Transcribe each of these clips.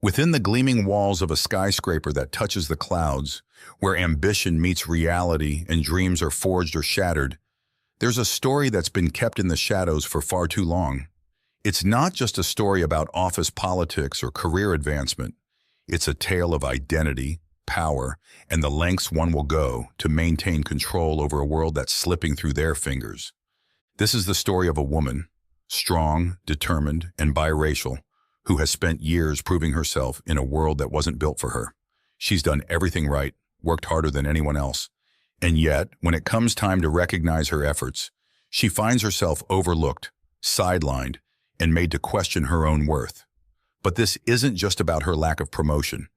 Within the gleaming walls of a skyscraper that touches the clouds, where ambition meets reality and dreams are forged or shattered, there's a story that's been kept in the shadows for far too long. It's not just a story about office politics or career advancement. It's a tale of identity, power, and the lengths one will go to maintain control over a world that's slipping through their fingers. This is the story of a woman, strong, determined, and biracial, who has spent years proving herself in a world that wasn't built for her. She's done everything right, worked harder than anyone else, and yet, when it comes time to recognize her efforts, she finds herself overlooked, sidelined, and made to question her own worth. But this isn't just about her lack of promotion.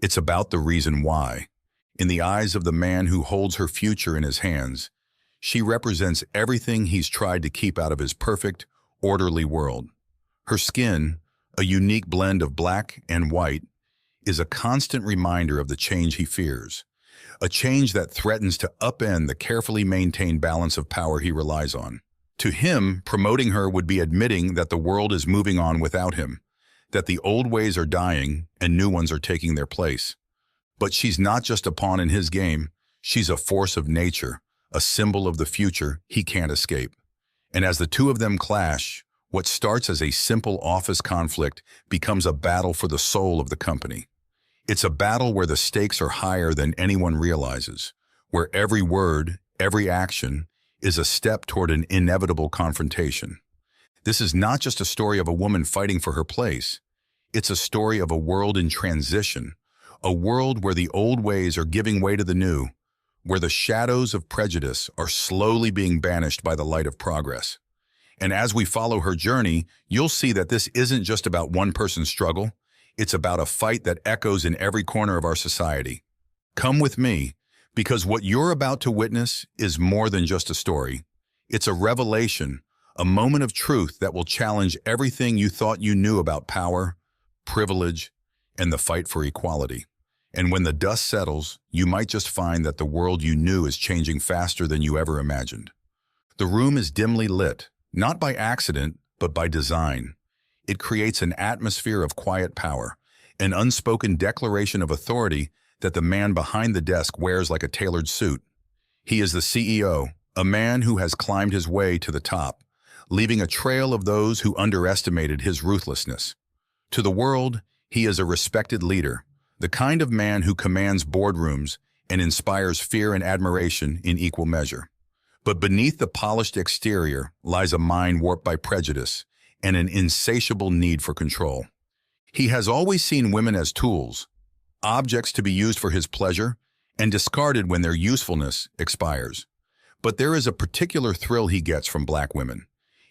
It's about the reason why. In the eyes of the man who holds her future in his hands, she represents everything he's tried to keep out of his perfect, orderly world. Her skin, a unique blend of black and white, is a constant reminder of the change he fears, a change that threatens to upend the carefully maintained balance of power he relies on. To him, promoting her would be admitting that the world is moving on without him, that the old ways are dying and new ones are taking their place. But she's not just a pawn in his game, she's a force of nature, a symbol of the future he can't escape. And as the two of them clash, what starts as a simple office conflict becomes a battle for the soul of the company. It's a battle where the stakes are higher than anyone realizes, where every word, every action, is a step toward an inevitable confrontation. This is not just a story of a woman fighting for her place. It's a story of a world in transition, a world where the old ways are giving way to the new, where the shadows of prejudice are slowly being banished by the light of progress. And as we follow her journey, you'll see that this isn't just about one person's struggle. It's about a fight that echoes in every corner of our society. Come with me, because what you're about to witness is more than just a story. It's a revelation, a moment of truth that will challenge everything you thought you knew about power, privilege, and the fight for equality. And when the dust settles, you might just find that the world you knew is changing faster than you ever imagined. The room is dimly lit, not by accident, but by design. It creates an atmosphere of quiet power, an unspoken declaration of authority that the man behind the desk wears like a tailored suit. He is the CEO, a man who has climbed his way to the top, leaving a trail of those who underestimated his ruthlessness. To the world, he is a respected leader, the kind of man who commands boardrooms and inspires fear and admiration in equal measure. But beneath the polished exterior lies a mind warped by prejudice and an insatiable need for control. He has always seen women as tools, objects to be used for his pleasure and discarded when their usefulness expires. But there is a particular thrill he gets from black women.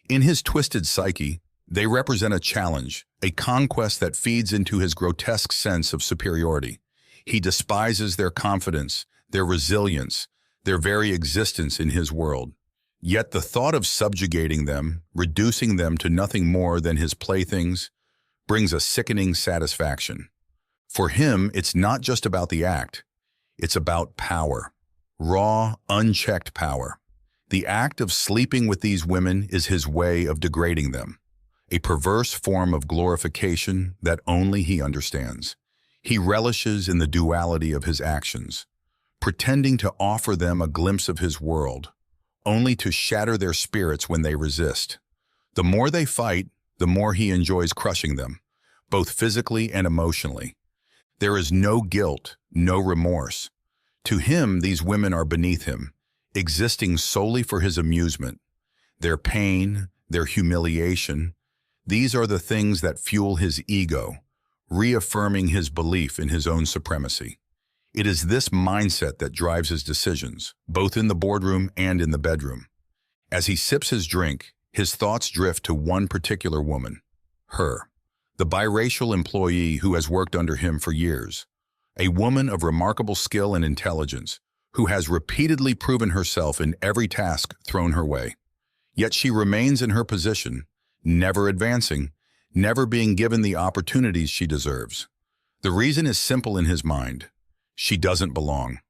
In his twisted psyche, they represent a challenge, a conquest that feeds into his grotesque sense of superiority. He despises their confidence, their resilience, their very existence in his world. Yet the thought of subjugating them, reducing them to nothing more than his playthings, brings a sickening satisfaction. For him, it's not just about the act, it's about power. Raw, unchecked power. The act of sleeping with these women is his way of degrading them, a perverse form of glorification that only he understands. He relishes in the duality of his actions, pretending to offer them a glimpse of his world, only to shatter their spirits when they resist. The more they fight, the more he enjoys crushing them, both physically and emotionally. There is no guilt, no remorse. To him, these women are beneath him, existing solely for his amusement. Their pain, their humiliation, these are the things that fuel his ego, reaffirming his belief in his own supremacy. It is this mindset that drives his decisions, both in the boardroom and in the bedroom. As he sips his drink, his thoughts drift to one particular woman, her, the biracial employee who has worked under him for years, a woman of remarkable skill and intelligence who has repeatedly proven herself in every task thrown her way. Yet she remains in her position, never advancing, never being given the opportunities she deserves. The reason is simple in his mind. She doesn't belong.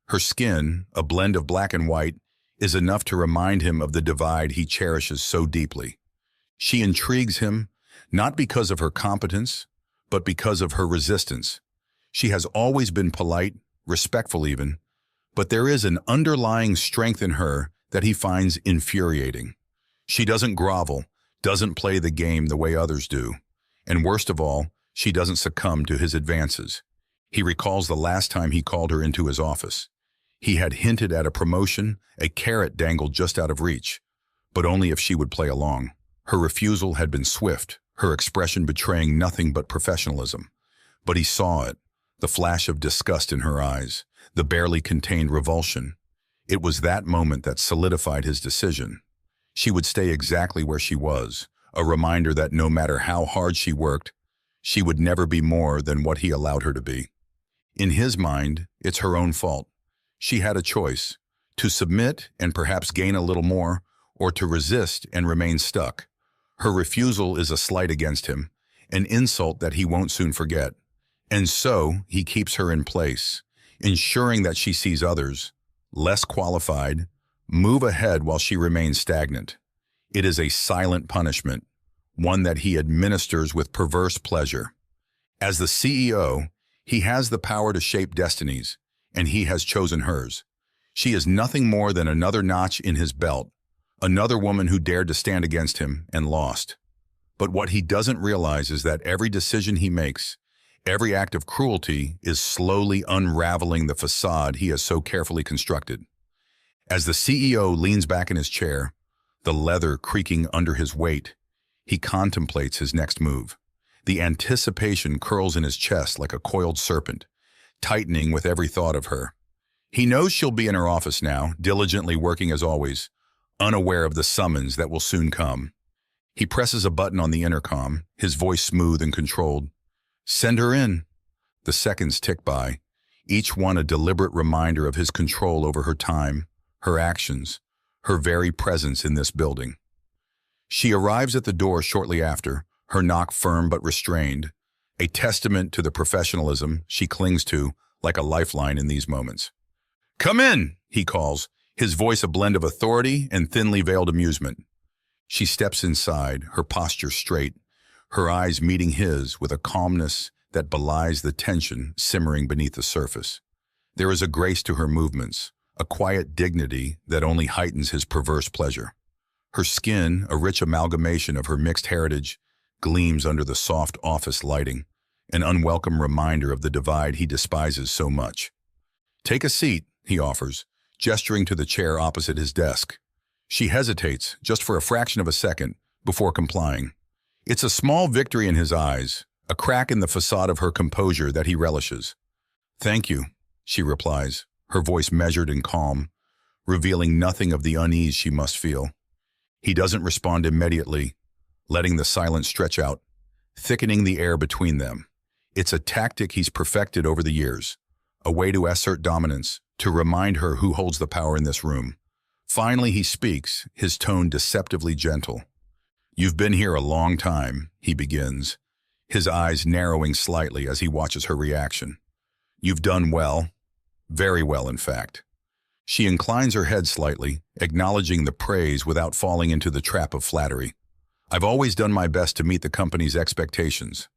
Her skin, a blend of black and white, is enough to remind him of the divide he cherishes so deeply. She intrigues him, not because of her competence, but because of her resistance. She has always been polite, respectful even, but there is an underlying strength in her that he finds infuriating. She doesn't grovel, doesn't play the game the way others do, and worst of all, she doesn't succumb to his advances. He recalls the last time he called her into his office. He had hinted at a promotion, a carrot dangled just out of reach, but only if she would play along. Her refusal had been swift, her expression betraying nothing but professionalism. But he saw it, the flash of disgust in her eyes, the barely contained revulsion. It was that moment that solidified his decision. She would stay exactly where she was, a reminder that no matter how hard she worked, she would never be more than what he allowed her to be. In his mind, it's her own fault. She had a choice, to submit and perhaps gain a little more, or to resist and remain stuck. Her refusal is a slight against him, an insult that he won't soon forget. And so he keeps her in place, ensuring that she sees others, less qualified, move ahead while she remains stagnant. It is a silent punishment, one that he administers with perverse pleasure. As the CEO, he has the power to shape destinies, and he has chosen hers. She is nothing more than another notch in his belt, another woman who dared to stand against him and lost. But what he doesn't realize is that every decision he makes, every act of cruelty is slowly unraveling the facade he has so carefully constructed. As the CEO leans back in his chair, the leather creaking under his weight, he contemplates his next move. The anticipation curls in his chest like a coiled serpent, tightening with every thought of her. He knows she'll be in her office now, diligently working as always, unaware of the summons that will soon come. He presses a button on the intercom, his voice smooth and controlled. "Send her in." The seconds tick by, each one a deliberate reminder of his control over her time, her actions, her very presence in this building. She arrives at the door shortly after, her knock firm but restrained, a testament to the professionalism she clings to like a lifeline in these moments. "Come in," he calls, his voice a blend of authority and thinly veiled amusement. She steps inside, her posture straight, her eyes meeting his with a calmness that belies the tension simmering beneath the surface. There is a grace to her movements, a quiet dignity that only heightens his perverse pleasure. Her skin, a rich amalgamation of her mixed heritage, gleams under the soft office lighting, an unwelcome reminder of the divide he despises so much. "Take a seat," he offers, gesturing to the chair opposite his desk. She hesitates, just for a fraction of a second, before complying. It's a small victory in his eyes, a crack in the facade of her composure that he relishes. "Thank you," she replies, her voice measured and calm, revealing nothing of the unease she must feel. He doesn't respond immediately, letting the silence stretch out, thickening the air between them. It's a tactic he's perfected over the years, a way to assert dominance, to remind her who holds the power in this room. Finally he speaks, his tone deceptively gentle. "You've been here a long time," he begins, his eyes narrowing slightly as he watches her reaction. "You've done well, very well in fact." She inclines her head slightly, acknowledging the praise without falling into the trap of flattery. "I've always done my best to meet the company's expectations.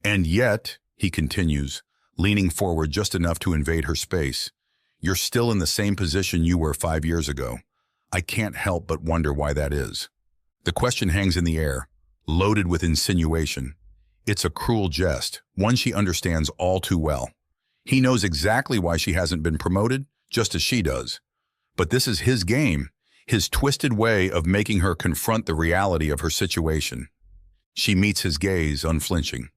And yet," he continues, leaning forward just enough to invade her space, "you're still in the same position you were 5 years ago. I can't help but wonder why that is." The question hangs in the air, loaded with insinuation. It's a cruel jest, one she understands all too well. He knows exactly why she hasn't been promoted, just as she does. But this is his game, his twisted way of making her confront the reality of her situation. She meets his gaze, unflinching.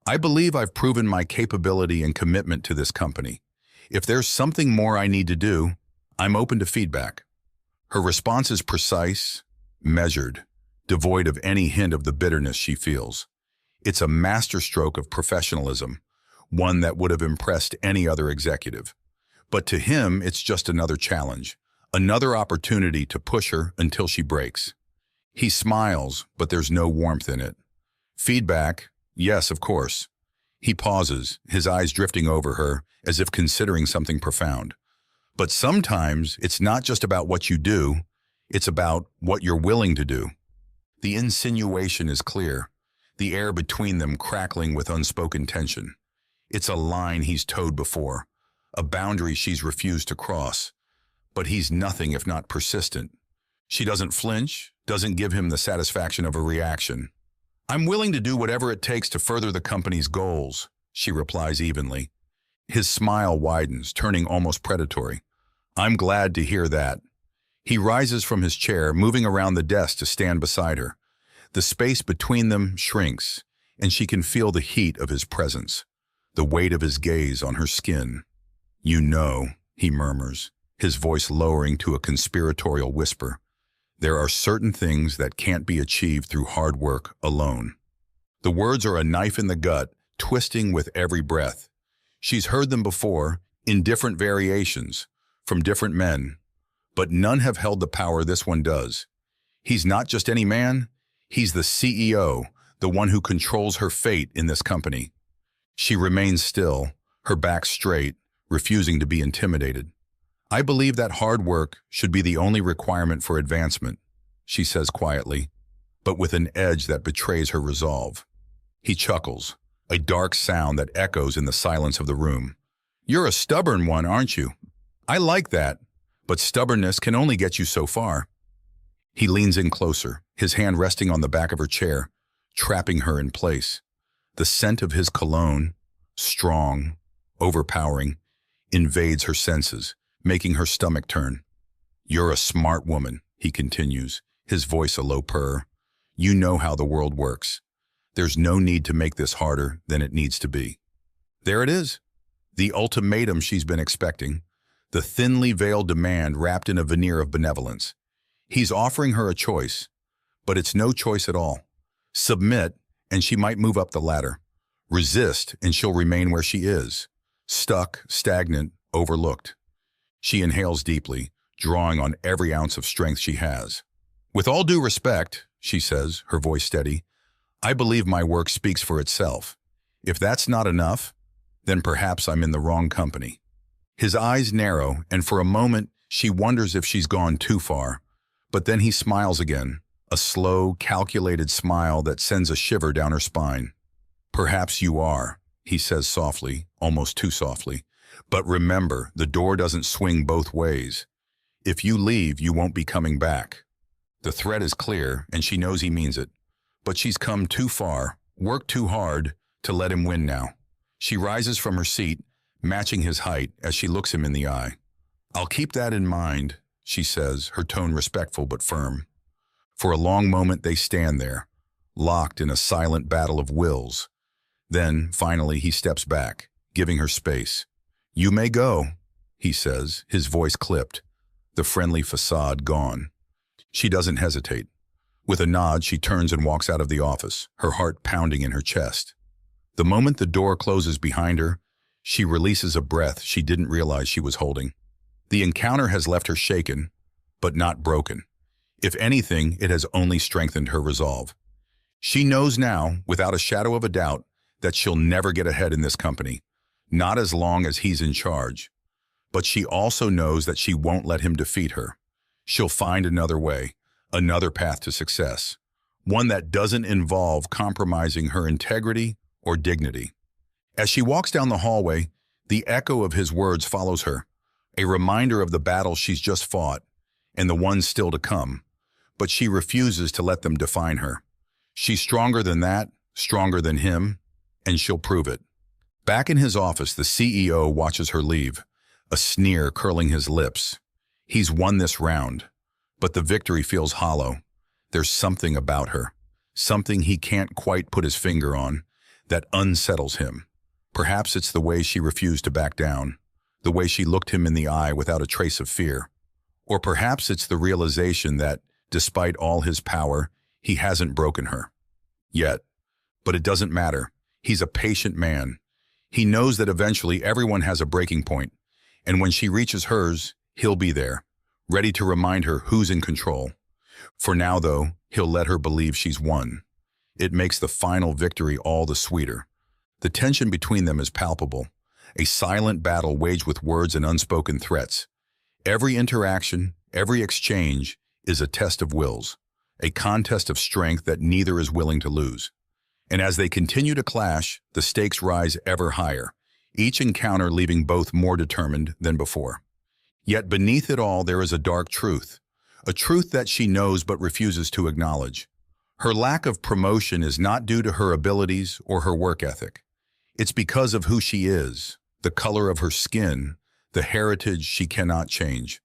"I believe I've proven my capability and commitment to this company. If there's something more I need to do, I'm open to feedback." Her response is precise, measured, devoid of any hint of the bitterness she feels. It's a masterstroke of professionalism, one that would have impressed any other executive. But to him, it's just another challenge, another opportunity to push her until she breaks. He smiles, but there's no warmth in it. "Feedback? Yes, of course." He pauses, his eyes drifting over her, as if considering something profound. "But sometimes it's not just about what you do, it's about what you're willing to do." The insinuation is clear. the air between them crackling with unspoken tension. It's a line he's towed before, a boundary she's refused to cross. But he's nothing if not persistent. She doesn't flinch, doesn't give him the satisfaction of a reaction. "I'm willing to do whatever it takes to further the company's goals," she replies evenly. His smile widens, turning almost predatory. "I'm glad to hear that." He rises from his chair, moving around the desk to stand beside her. The space between them shrinks, and she can feel the heat of his presence, the weight of his gaze on her skin. "You know," he murmurs, his voice lowering to a conspiratorial whisper, "there are certain things that can't be achieved through hard work alone." The words are a knife in the gut, twisting with every breath. She's heard them before, in different variations, from different men, but none have held the power this one does. He's not just any man, he's the CEO, the one who controls her fate in this company. She remains still, her back straight, refusing to be intimidated. "I believe that hard work should be the only requirement for advancement," she says quietly, but with an edge that betrays her resolve. He chuckles, a dark sound that echoes in the silence of the room. "You're a stubborn one, aren't you? I like that, but stubbornness can only get you so far." He leans in closer, his hand resting on the back of her chair, trapping her in place. The scent of his cologne, strong, overpowering, invades her senses, making her stomach turn. "You're a smart woman," he continues, his voice a low purr. "You know how the world works. There's no need to make this harder than it needs to be." There it is, the ultimatum she's been expecting, the thinly veiled demand wrapped in a veneer of benevolence. He's offering her a choice, but it's no choice at all. Submit, and she might move up the ladder. Resist, and she'll remain where she is, stuck, stagnant, overlooked. She inhales deeply, drawing on every ounce of strength she has. "With all due respect," she says, her voice steady, "I believe my work speaks for itself. If that's not enough, then perhaps I'm in the wrong company." His eyes narrow, and for a moment she wonders if she's gone too far. But then he smiles again, a slow, calculated smile that sends a shiver down her spine. "Perhaps you are," he says softly, almost too softly. "But remember, the door doesn't swing both ways. If you leave, you won't be coming back." The threat is clear, and she knows he means it. But she's come too far, worked too hard, to let him win now. She rises from her seat, matching his height as she looks him in the eye. "I'll keep that in mind," she says, her tone respectful but firm. For a long moment they stand there, locked in a silent battle of wills. Then, finally, he steps back, giving her space. "You may go," he says, his voice clipped, the friendly facade gone. She doesn't hesitate. With a nod, she turns and walks out of the office, her heart pounding in her chest. The moment the door closes behind her, she releases a breath she didn't realize she was holding. The encounter has left her shaken, but not broken. If anything, it has only strengthened her resolve. She knows now, without a shadow of a doubt, that she'll never get ahead in this company, not as long as he's in charge. But she also knows that she won't let him defeat her. She'll find another way, another path to success, one that doesn't involve compromising her integrity or dignity. As she walks down the hallway, the echo of his words follows her, a reminder of the battle she's just fought and the ones still to come. But she refuses to let them define her. She's stronger than that, stronger than him, and she'll prove it. Back in his office, the CEO watches her leave, a sneer curling his lips. He's won this round, but the victory feels hollow. There's something about her, something he can't quite put his finger on, that unsettles him. Perhaps it's the way she refused to back down, the way she looked him in the eye without a trace of fear. Or perhaps it's the realization that, despite all his power, he hasn't broken her. Yet. But it doesn't matter. He's a patient man. He knows that eventually everyone has a breaking point, and when she reaches hers, he'll be there, ready to remind her who's in control. For now, though, he'll let her believe she's won. It makes the final victory all the sweeter. The tension between them is palpable, a silent battle waged with words and unspoken threats. Every interaction, every exchange, is a test of wills, a contest of strength that neither is willing to lose. And as they continue to clash, the stakes rise ever higher, each encounter leaving both more determined than before. Yet beneath it all there is a dark truth, a truth that she knows but refuses to acknowledge. Her lack of promotion is not due to her abilities or her work ethic. It's because of who she is, the color of her skin, the heritage she cannot change.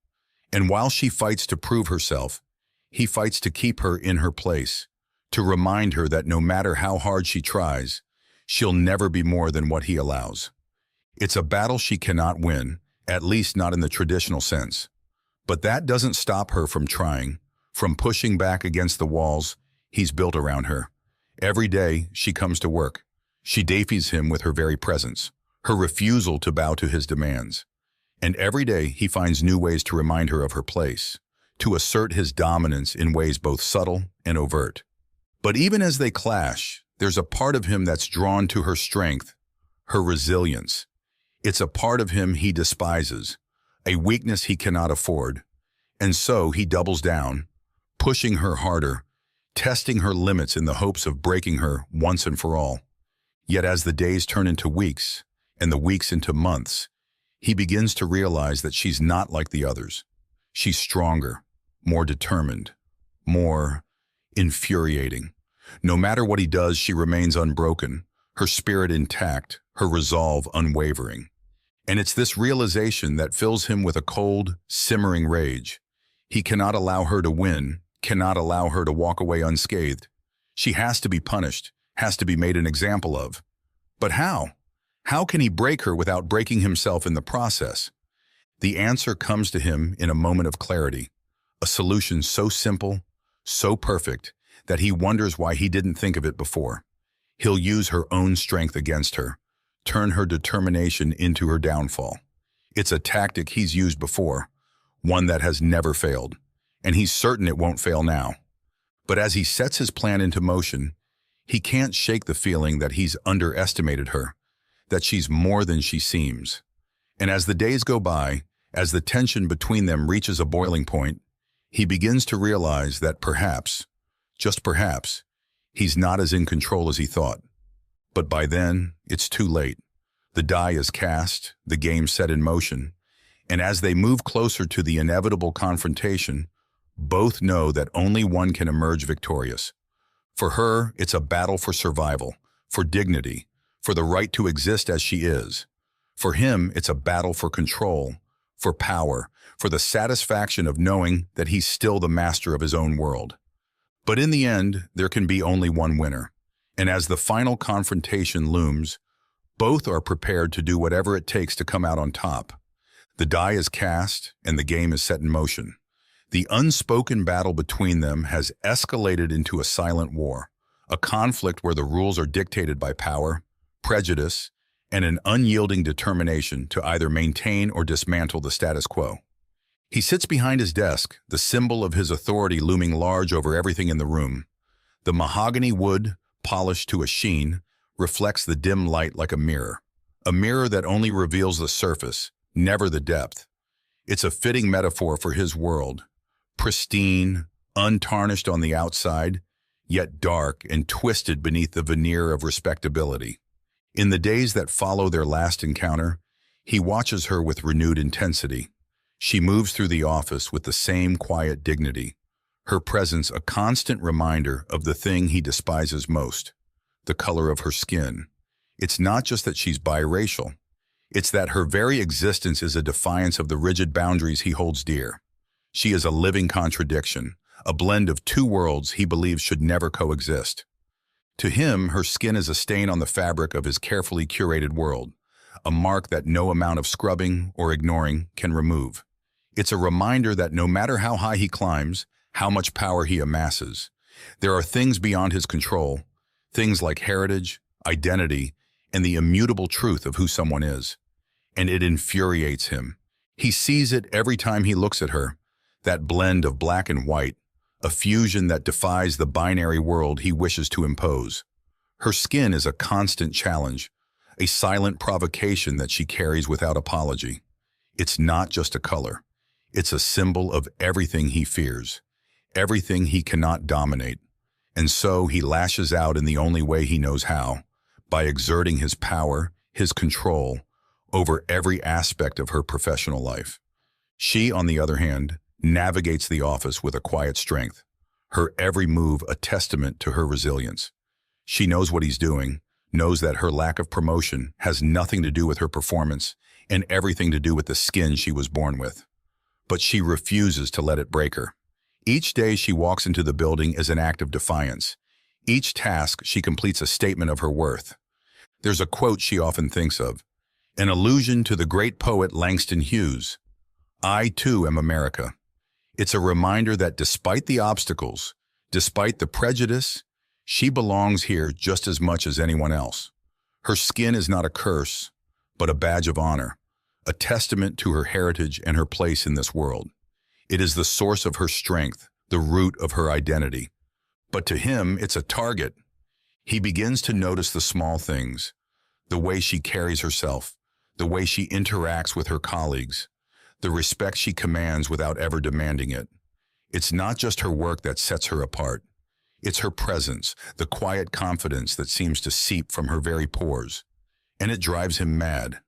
And while she fights to prove herself, he fights to keep her in her place, to remind her that no matter how hard she tries, she'll never be more than what he allows. It's a battle she cannot win, at least not in the traditional sense. But that doesn't stop her from trying, from pushing back against the walls he's built around her. Every day she comes to work. She defies him with her very presence, her refusal to bow to his demands. And every day he finds new ways to remind her of her place, to assert his dominance in ways both subtle and overt. But even as they clash, there's a part of him that's drawn to her strength, her resilience. It's a part of him he despises, a weakness he cannot afford. And so he doubles down, pushing her harder, testing her limits in the hopes of breaking her once and for all. Yet as the days turn into weeks, and the weeks into months, he begins to realize that she's not like the others. She's stronger, more determined, more infuriating. No matter what he does, she remains unbroken, her spirit intact, her resolve unwavering. And it's this realization that fills him with a cold, simmering rage. He cannot allow her to win, cannot allow her to walk away unscathed. She has to be punished, has to be made an example of. But how? How can he break her without breaking himself in the process? The answer comes to him in a moment of clarity, a solution so simple, so perfect, that he wonders why he didn't think of it before. He'll use her own strength against her, turn her determination into her downfall. It's a tactic he's used before, one that has never failed, and he's certain it won't fail now. But as he sets his plan into motion, he can't shake the feeling that he's underestimated her, that she's more than she seems. And as the days go by, as the tension between them reaches a boiling point, he begins to realize that perhaps, just perhaps, he's not as in control as he thought. But by then, it's too late. The die is cast, the game set in motion, and as they move closer to the inevitable confrontation, both know that only one can emerge victorious. For her, it's a battle for survival, for dignity, for the right to exist as she is. For him, it's a battle for control, for power, for the satisfaction of knowing that he's still the master of his own world. But in the end, there can be only one winner. And as the final confrontation looms, both are prepared to do whatever it takes to come out on top. The die is cast and the game is set in motion. The unspoken battle between them has escalated into a silent war, a conflict where the rules are dictated by power, prejudice, and an unyielding determination to either maintain or dismantle the status quo. He sits behind his desk, the symbol of his authority looming large over everything in the room. The mahogany wood, polished to a sheen, reflects the dim light like a mirror that only reveals the surface, never the depth. It's a fitting metaphor for his world, pristine, untarnished on the outside, yet dark and twisted beneath the veneer of respectability. In the days that follow their last encounter, he watches her with renewed intensity. She moves through the office with the same quiet dignity, her presence a constant reminder of the thing he despises most, the color of her skin. It's not just that she's biracial, it's that her very existence is a defiance of the rigid boundaries he holds dear. She is a living contradiction, a blend of two worlds he believes should never coexist. To him, her skin is a stain on the fabric of his carefully curated world, a mark that no amount of scrubbing or ignoring can remove. It's a reminder that no matter how high he climbs, how much power he amasses, there are things beyond his control, things like heritage, identity, and the immutable truth of who someone is. And it infuriates him. He sees it every time he looks at her, that blend of black and white, a fusion that defies the binary world he wishes to impose. Her skin is a constant challenge, a silent provocation that she carries without apology. It's not just a color. It's a symbol of everything he fears, everything he cannot dominate. And so he lashes out in the only way he knows how, by exerting his power, his control, over every aspect of her professional life. She, on the other hand, navigates the office with a quiet strength, her every move a testament to her resilience. She knows what he's doing, knows that her lack of promotion has nothing to do with her performance and everything to do with the skin she was born with. But she refuses to let it break her. Each day she walks into the building is an act of defiance. Each task she completes a statement of her worth. There's a quote she often thinks of, an allusion to the great poet Langston Hughes. I too am America. It's a reminder that despite the obstacles, despite the prejudice, she belongs here just as much as anyone else. Her skin is not a curse, but a badge of honor, a testament to her heritage and her place in this world. It is the source of her strength, the root of her identity. But to him, it's a target. He begins to notice the small things, the way she carries herself, the way she interacts with her colleagues, the respect she commands without ever demanding it. It's not just her work that sets her apart. It's her presence, the quiet confidence that seems to seep from her very pores. And it drives him mad.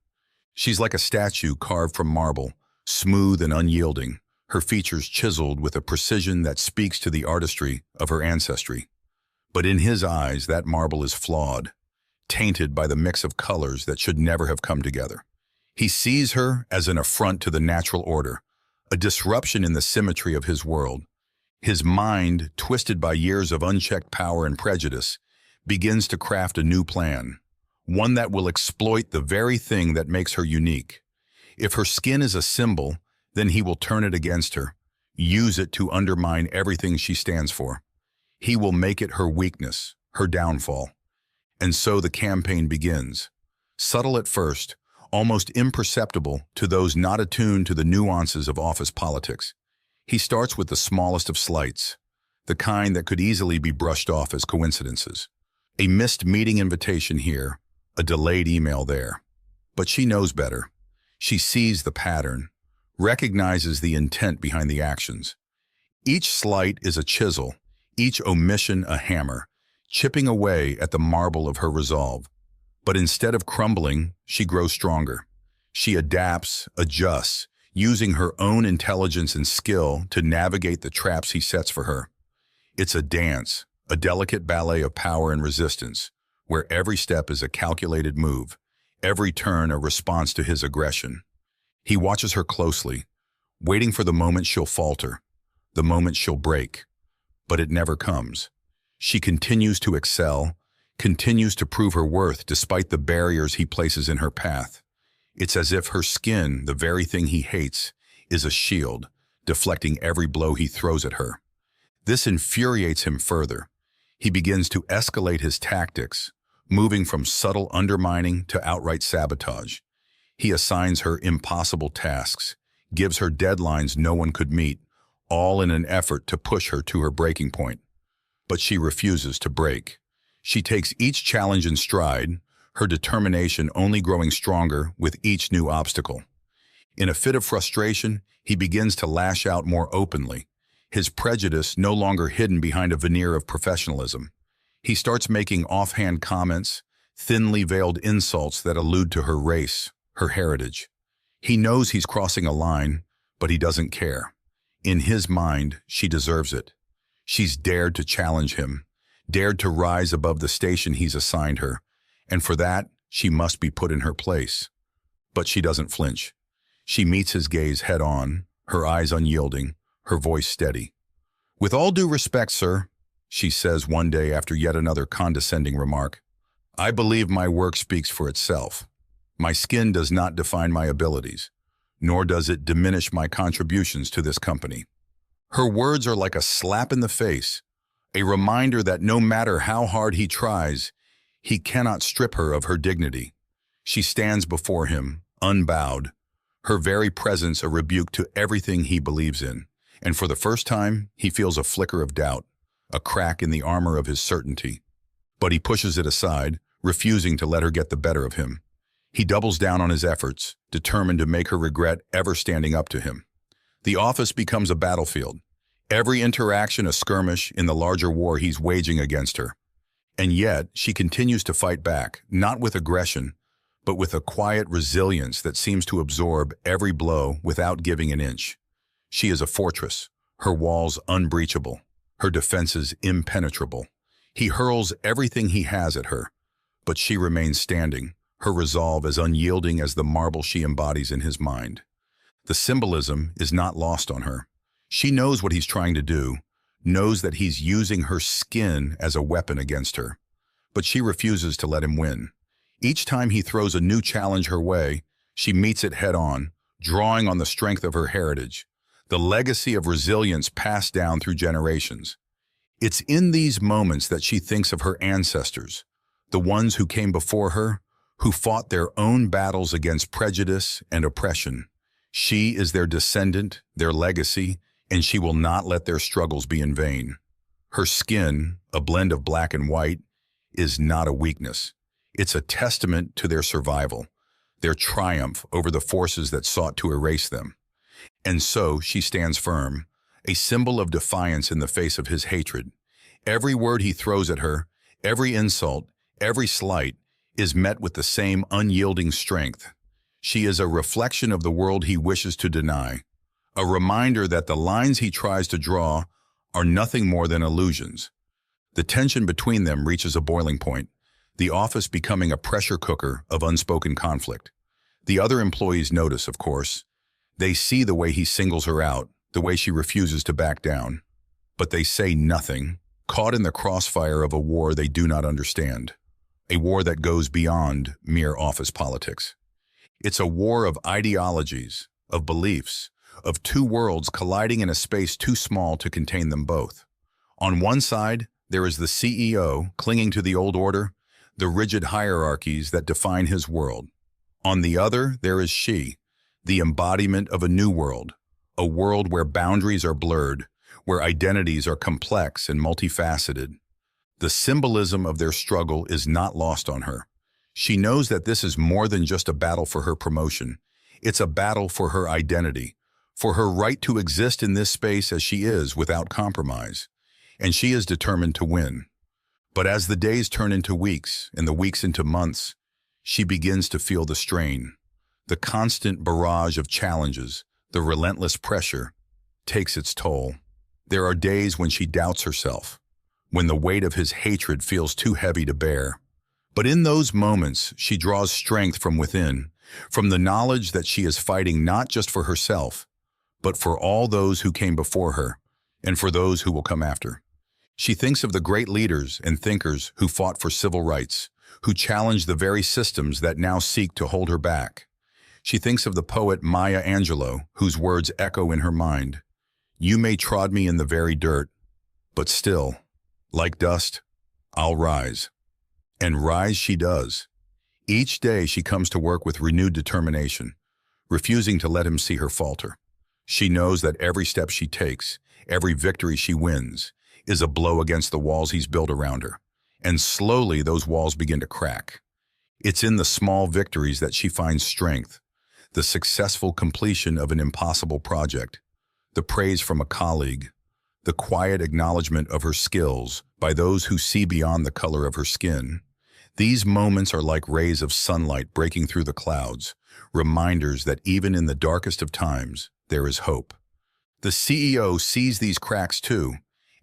She's like a statue carved from marble, smooth and unyielding, her features chiseled with a precision that speaks to the artistry of her ancestry. But in his eyes, that marble is flawed, tainted by the mix of colors that should never have come together. He sees her as an affront to the natural order, a disruption in the symmetry of his world. His mind, twisted by years of unchecked power and prejudice, begins to craft a new plan, one that will exploit the very thing that makes her unique. If her skin is a symbol, then he will turn it against her, use it to undermine everything she stands for. He will make it her weakness, her downfall. And so the campaign begins. Subtle at first, almost imperceptible to those not attuned to the nuances of office politics. He starts with the smallest of slights, the kind that could easily be brushed off as coincidences. A missed meeting invitation here, a delayed email there. But she knows better. She sees the pattern, recognizes the intent behind the actions. Each slight is a chisel, each omission a hammer, chipping away at the marble of her resolve. But instead of crumbling, she grows stronger. She adapts, adjusts, using her own intelligence and skill to navigate the traps he sets for her. It's a dance, a delicate ballet of power and resistance, where every step is a calculated move, every turn a response to his aggression. He watches her closely, waiting for the moment she'll falter, the moment she'll break. But it never comes. She continues to excel, continues to prove her worth despite the barriers he places in her path. It's as if her skin, the very thing he hates, is a shield, deflecting every blow he throws at her. This infuriates him further. He begins to escalate his tactics, moving from subtle undermining to outright sabotage. He assigns her impossible tasks, gives her deadlines no one could meet, all in an effort to push her to her breaking point. But she refuses to break. She takes each challenge in stride, her determination only growing stronger with each new obstacle. In a fit of frustration, he begins to lash out more openly, his prejudice no longer hidden behind a veneer of professionalism. He starts making offhand comments, thinly veiled insults that allude to her race, her heritage. He knows he's crossing a line, but he doesn't care. In his mind, she deserves it. She's dared to challenge him, dared to rise above the station he's assigned her, and for that, she must be put in her place. But she doesn't flinch. She meets his gaze head-on, her eyes unyielding, her voice steady. "With all due respect, sir," she says one day after yet another condescending remark, "I believe my work speaks for itself. My skin does not define my abilities, nor does it diminish my contributions to this company." Her words are like a slap in the face, a reminder that no matter how hard he tries, he cannot strip her of her dignity. She stands before him, unbowed, her very presence a rebuke to everything he believes in, and for the first time, he feels a flicker of doubt, a crack in the armor of his certainty. But he pushes it aside, refusing to let her get the better of him. He doubles down on his efforts, determined to make her regret ever standing up to him. The office becomes a battlefield. Every interaction a skirmish in the larger war he's waging against her. And yet, she continues to fight back, not with aggression, but with a quiet resilience that seems to absorb every blow without giving an inch. She is a fortress, her walls unbreachable, her defenses impenetrable. He hurls everything he has at her, but she remains standing, her resolve as unyielding as the marble she embodies in his mind. The symbolism is not lost on her. She knows what he's trying to do, knows that he's using her skin as a weapon against her. But she refuses to let him win. Each time he throws a new challenge her way, she meets it head-on, drawing on the strength of her heritage, the legacy of resilience passed down through generations. It's in these moments that she thinks of her ancestors, the ones who came before her, who fought their own battles against prejudice and oppression. She is their descendant, their legacy, and she will not let their struggles be in vain. Her skin, a blend of black and white, is not a weakness. It's a testament to their survival, their triumph over the forces that sought to erase them. And so she stands firm, a symbol of defiance in the face of his hatred. Every word he throws at her, every insult, every slight, is met with the same unyielding strength. She is a reflection of the world he wishes to deny, a reminder that the lines he tries to draw are nothing more than illusions. The tension between them reaches a boiling point, the office becoming a pressure cooker of unspoken conflict. The other employees notice, of course. They see the way he singles her out, the way she refuses to back down. But they say nothing, caught in the crossfire of a war they do not understand. A war that goes beyond mere office politics. It's a war of ideologies, of beliefs, of two worlds colliding in a space too small to contain them both. On one side, there is the CEO clinging to the old order, the rigid hierarchies that define his world. On the other, there is she, the embodiment of a new world, a world where boundaries are blurred, where identities are complex and multifaceted. The symbolism of their struggle is not lost on her. She knows that this is more than just a battle for her promotion. It's a battle for her identity, for her right to exist in this space as she is without compromise. And she is determined to win. But as the days turn into weeks and the weeks into months, she begins to feel the strain. The constant barrage of challenges, the relentless pressure, takes its toll. There are days when she doubts herself, when the weight of his hatred feels too heavy to bear. But in those moments, she draws strength from within, from the knowledge that she is fighting not just for herself, but for all those who came before her, and for those who will come after. She thinks of the great leaders and thinkers who fought for civil rights, who challenged the very systems that now seek to hold her back. She thinks of the poet Maya Angelou, whose words echo in her mind. You may trod me in the very dirt, but still, like dust, I'll rise. And rise she does. Each day she comes to work with renewed determination, refusing to let him see her falter. She knows that every step she takes, every victory she wins, is a blow against the walls he's built around her. And slowly those walls begin to crack. It's in the small victories that she finds strength, the successful completion of an impossible project, the praise from a colleague, the quiet acknowledgement of her skills by those who see beyond the color of her skin. These moments are like rays of sunlight breaking through the clouds, reminders that even in the darkest of times, there is hope. The CEO sees these cracks too,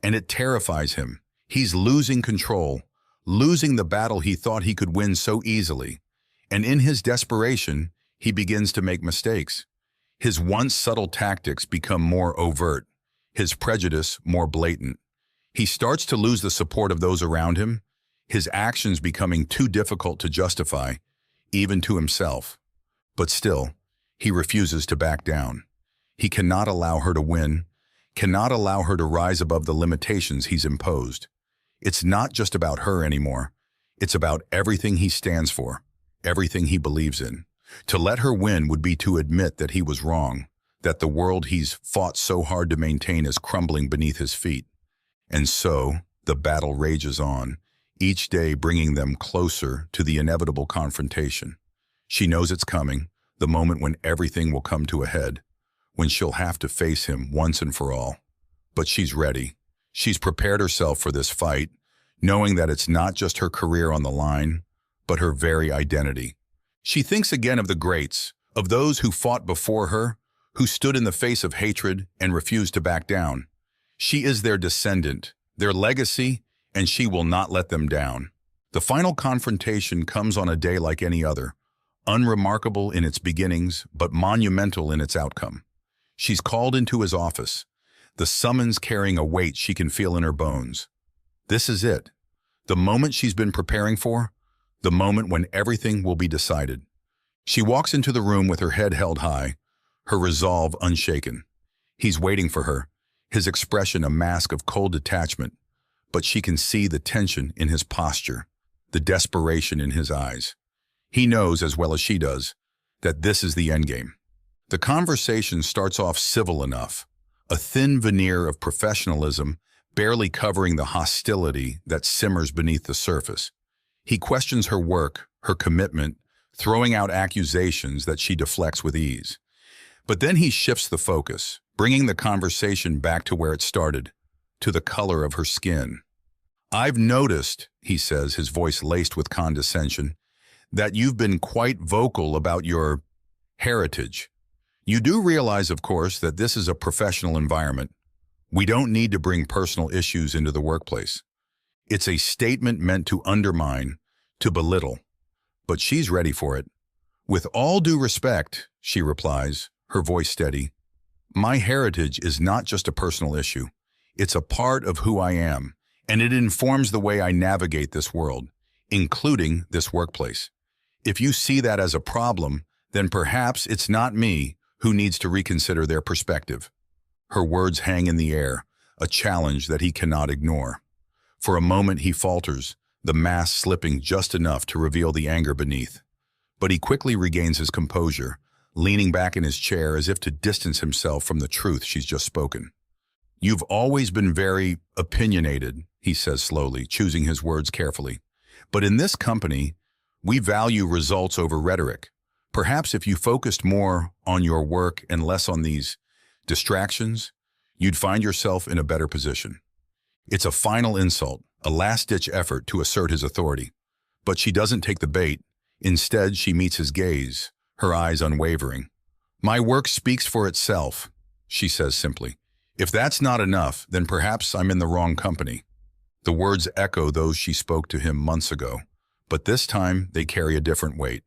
and it terrifies him. He's losing control, losing the battle he thought he could win so easily. And in his desperation, he begins to make mistakes. His once subtle tactics become more overt, his prejudice more blatant. He starts to lose the support of those around him, his actions becoming too difficult to justify, even to himself. But still, he refuses to back down. He cannot allow her to win, cannot allow her to rise above the limitations he's imposed. It's not just about her anymore. It's about everything he stands for, everything he believes in. To let her win would be to admit that he was wrong, that the world he's fought so hard to maintain is crumbling beneath his feet. And so, the battle rages on, each day bringing them closer to the inevitable confrontation. She knows it's coming, the moment when everything will come to a head, when she'll have to face him once and for all. But she's ready. She's prepared herself for this fight, knowing that it's not just her career on the line, but her very identity. She thinks again of the greats, of those who fought before her, who stood in the face of hatred and refused to back down. She is their descendant, their legacy, and she will not let them down. The final confrontation comes on a day like any other, unremarkable in its beginnings, but monumental in its outcome. She's called into his office, the summons carrying a weight she can feel in her bones. This is it, the moment she's been preparing for, the moment when everything will be decided. She walks into the room with her head held high, her resolve unshaken. He's waiting for her, his expression a mask of cold detachment, but she can see the tension in his posture, the desperation in his eyes. He knows, as well as she does, that this is the endgame. The conversation starts off civil enough, a thin veneer of professionalism barely covering the hostility that simmers beneath the surface. He questions her work, her commitment, throwing out accusations that she deflects with ease. But then he shifts the focus, bringing the conversation back to where it started, to the color of her skin. "I've noticed," he says, his voice laced with condescension, "that you've been quite vocal about your heritage. You do realize, of course, that this is a professional environment. We don't need to bring personal issues into the workplace. It's a statement meant to undermine, to belittle." But she's ready for it. "With all due respect," she replies, her voice steady, "my heritage is not just a personal issue. It's a part of who I am, and it informs the way I navigate this world, including this workplace. If you see that as a problem, then perhaps it's not me who needs to reconsider their perspective." Her words hang in the air, a challenge that he cannot ignore. For a moment he falters, the mask slipping just enough to reveal the anger beneath. But he quickly regains his composure, leaning back in his chair as if to distance himself from the truth she's just spoken. "You've always been very opinionated," he says slowly, choosing his words carefully. "But in this company, we value results over rhetoric. Perhaps if you focused more on your work and less on these distractions, you'd find yourself in a better position." It's a final insult, a last-ditch effort to assert his authority. But she doesn't take the bait. Instead, she meets his gaze, her eyes unwavering. "My work speaks for itself," she says simply. "If that's not enough, then perhaps I'm in the wrong company." The words echo those she spoke to him months ago, but this time they carry a different weight.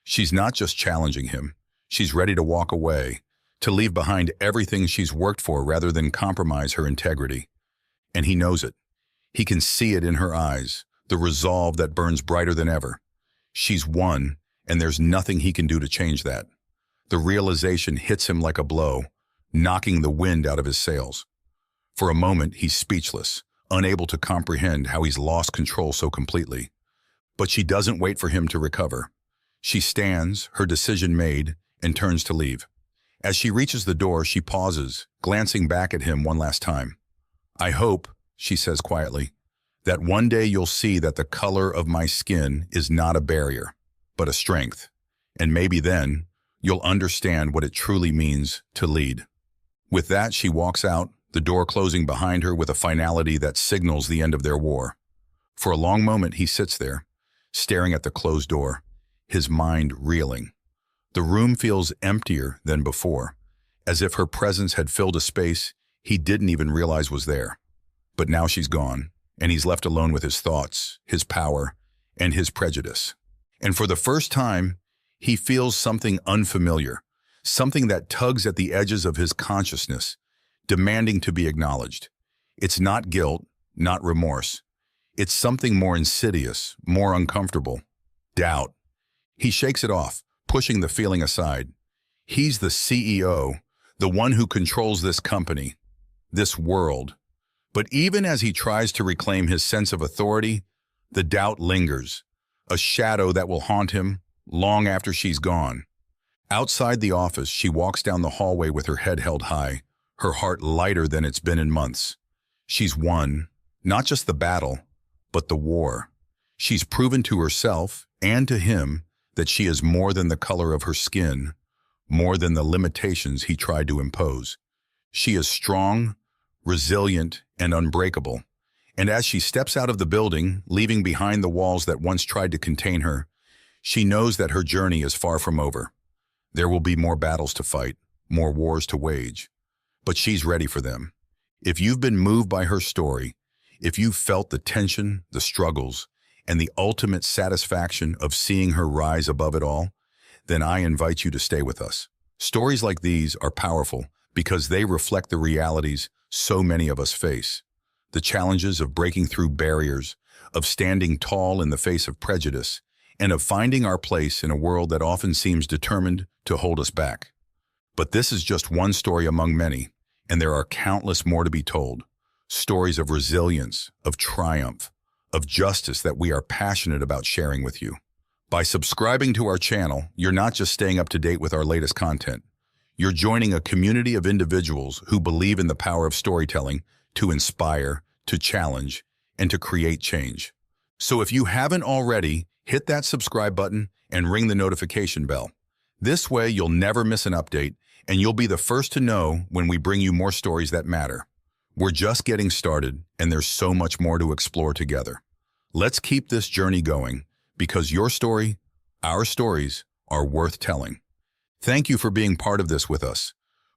She's not just challenging him. She's ready to walk away, to leave behind everything she's worked for rather than compromise her integrity. And he knows it. He can see it in her eyes, the resolve that burns brighter than ever. She's won, and there's nothing he can do to change that. The realization hits him like a blow, knocking the wind out of his sails. For a moment, he's speechless, unable to comprehend how he's lost control so completely. But she doesn't wait for him to recover. She stands, her decision made, and turns to leave. As she reaches the door, she pauses, glancing back at him one last time. "I hope," she says quietly, "that one day you'll see that the color of my skin is not a barrier, but a strength. And maybe then, you'll understand what it truly means to lead." With that, she walks out, the door closing behind her with a finality that signals the end of their war. For a long moment, he sits there, staring at the closed door, his mind reeling. The room feels emptier than before, as if her presence had filled a space he didn't even realize was there. But now she's gone, and he's left alone with his thoughts, his power, and his prejudice. And for the first time, he feels something unfamiliar, something that tugs at the edges of his consciousness, demanding to be acknowledged. It's not guilt, not remorse. It's something more insidious, more uncomfortable. Doubt. He shakes it off, pushing the feeling aside. He's the CEO, the one who controls this company, this world. But even as he tries to reclaim his sense of authority, the doubt lingers, a shadow that will haunt him long after she's gone. Outside the office, she walks down the hallway with her head held high, her heart lighter than it's been in months. She's won, not just the battle, but the war. She's proven to herself and to him that she is more than the color of her skin, more than the limitations he tried to impose. She is strong, resilient, and unbreakable. And as she steps out of the building, leaving behind the walls that once tried to contain her, she knows that her journey is far from over. There will be more battles to fight, more wars to wage, but she's ready for them. If you've been moved by her story, if you've felt the tension, the struggles, and the ultimate satisfaction of seeing her rise above it all, then I invite you to stay with us. Stories like these are powerful because they reflect the realities so many of us face. The challenges of breaking through barriers, of standing tall in the face of prejudice, and of finding our place in a world that often seems determined to hold us back. But this is just one story among many, and there are countless more to be told. Stories of resilience, of triumph, of justice that we are passionate about sharing with you. By subscribing to our channel, you're not just staying up to date with our latest content. You're joining a community of individuals who believe in the power of storytelling to inspire, to challenge, and to create change. So if you haven't already, hit that subscribe button and ring the notification bell. This way you'll never miss an update, and you'll be the first to know when we bring you more stories that matter. We're just getting started, and there's so much more to explore together. Let's keep this journey going, because your story, our stories, are worth telling. Thank you for being part of this with us.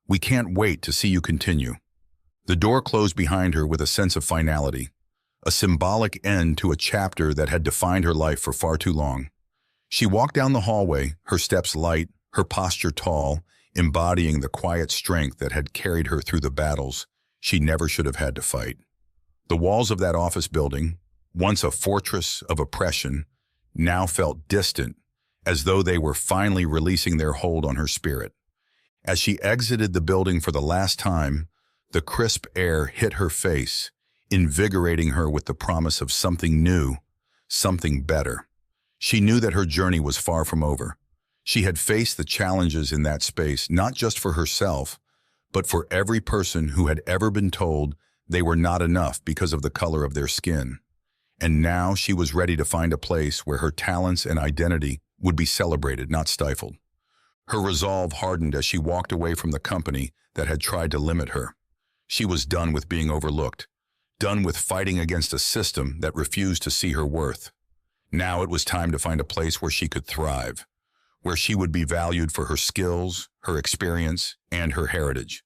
We can't wait to see you continue. The door closed behind her with a sense of finality, a symbolic end to a chapter that had defined her life for far too long. She walked down the hallway, her steps light, her posture tall, embodying the quiet strength that had carried her through the battles she never should have had to fight. The walls of that office building, once a fortress of oppression, now felt distant, as though they were finally releasing their hold on her spirit. As she exited the building for the last time, the crisp air hit her face, invigorating her with the promise of something new, something better. She knew that her journey was far from over. She had faced the challenges in that space, not just for herself, but for every person who had ever been told they were not enough because of the color of their skin. And now she was ready to find a place where her talents and identity would be celebrated, not stifled. Her resolve hardened as she walked away from the company that had tried to limit her. She was done with being overlooked, done with fighting against a system that refused to see her worth. Now it was time to find a place where she could thrive, where she would be valued for her skills, her experience, and her heritage.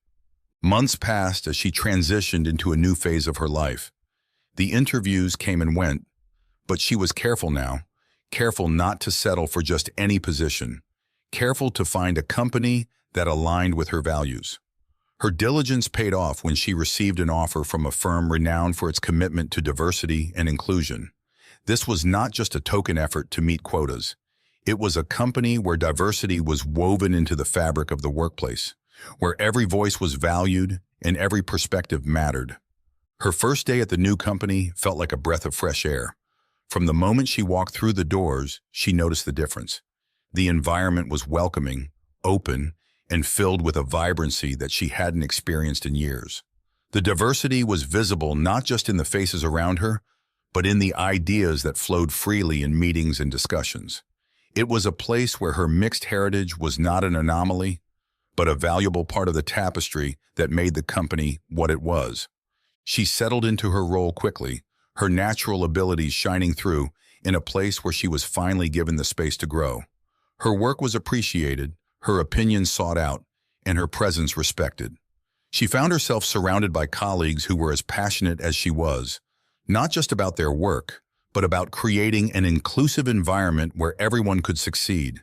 Months passed as she transitioned into a new phase of her life. The interviews came and went, but she was careful now, careful not to settle for just any position, careful to find a company that aligned with her values. Her diligence paid off when she received an offer from a firm renowned for its commitment to diversity and inclusion. This was not just a token effort to meet quotas. It was a company where diversity was woven into the fabric of the workplace, where every voice was valued and every perspective mattered. Her first day at the new company felt like a breath of fresh air. From the moment she walked through the doors, she noticed the difference. The environment was welcoming, open, and filled with a vibrancy that she hadn't experienced in years. The diversity was visible not just in the faces around her, but in the ideas that flowed freely in meetings and discussions. It was a place where her mixed heritage was not an anomaly, but a valuable part of the tapestry that made the company what it was. She settled into her role quickly, her natural abilities shining through in a place where she was finally given the space to grow. Her work was appreciated, her opinions sought out, and her presence respected. She found herself surrounded by colleagues who were as passionate as she was, not just about their work, but about creating an inclusive environment where everyone could succeed.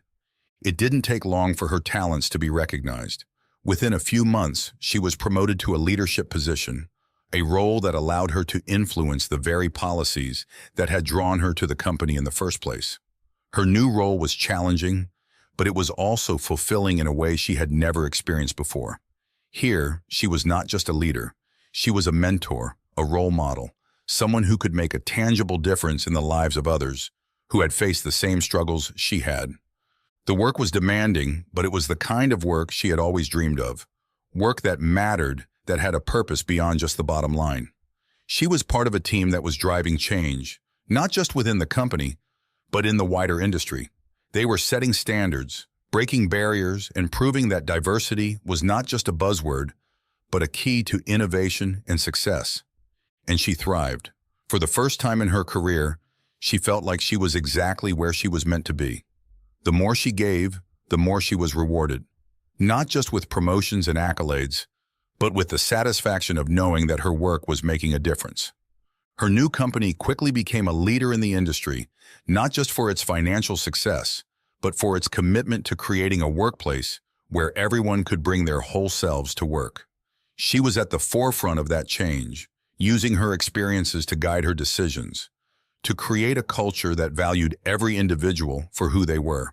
It didn't take long for her talents to be recognized. Within a few months, she was promoted to a leadership position, a role that allowed her to influence the very policies that had drawn her to the company in the first place. Her new role was challenging, but it was also fulfilling in a way she had never experienced before. Here, she was not just a leader. She was a mentor, a role model, someone who could make a tangible difference in the lives of others who had faced the same struggles she had. The work was demanding, but it was the kind of work she had always dreamed of. Work that mattered, that had a purpose beyond just the bottom line. She was part of a team that was driving change, not just within the company, but in the wider industry. They were setting standards, breaking barriers, and proving that diversity was not just a buzzword, but a key to innovation and success. And she thrived. For the first time in her career, she felt like she was exactly where she was meant to be. The more she gave, the more she was rewarded. Not just with promotions and accolades, but with the satisfaction of knowing that her work was making a difference. Her new company quickly became a leader in the industry, not just for its financial success, but for its commitment to creating a workplace where everyone could bring their whole selves to work. She was at the forefront of that change, using her experiences to guide her decisions, to create a culture that valued every individual for who they were.